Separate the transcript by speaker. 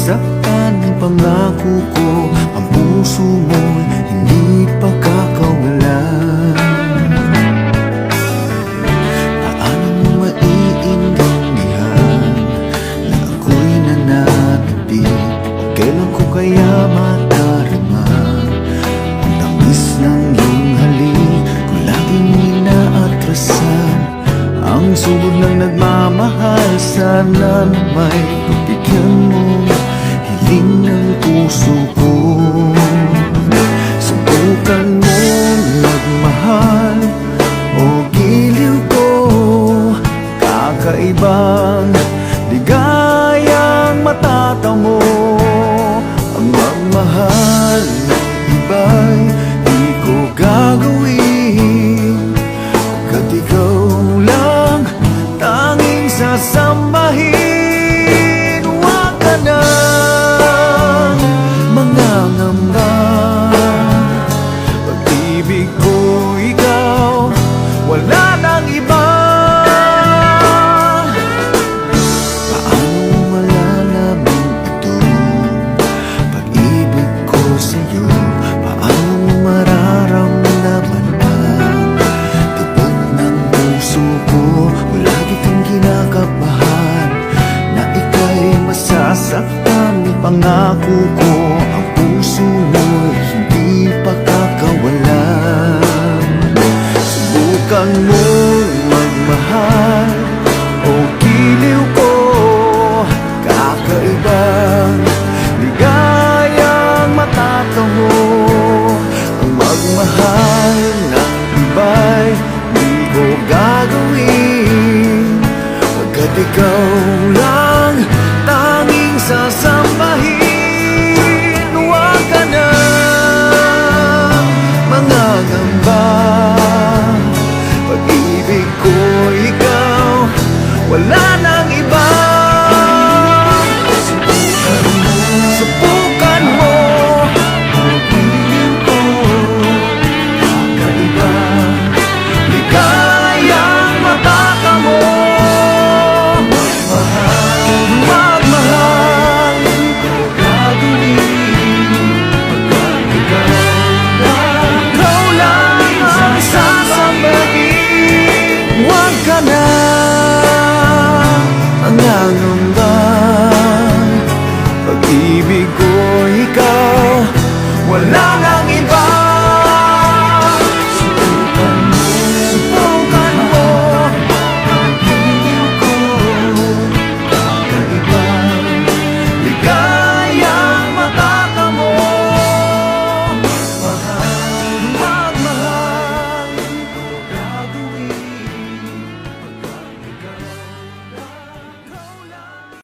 Speaker 1: masasaktan, pangako ko, ang puso mo'y hindi pagkakawalan. Paano mo maiintindihan na ako'y nananapig? O kailan ko kaya madarama ang tamis ng iyong halik? Kung laging inaatrasan ang sugod ng nagmamahal, sana may pagbigyan mo hiling ng puso ko. Subukan mong magmahal o giliw ko, kakaibang ligayang matatamo. Ang magmahal ng iba'y di ko gagawin, pagkat ikaw lang tanging sasambahin. Huwag ka nang mangangamba, pag-ibig ko ikaw, wala nang iba. Paano malalaman ito, pag-ibig ko sa'yo? Paano mararamdaman ang tibok ng puso ko? Lagi kang kinakabahan na ika'y masasaktan, pangako ko, ang puso mo'y hindi pagkakawalan. Subukan mo magmahal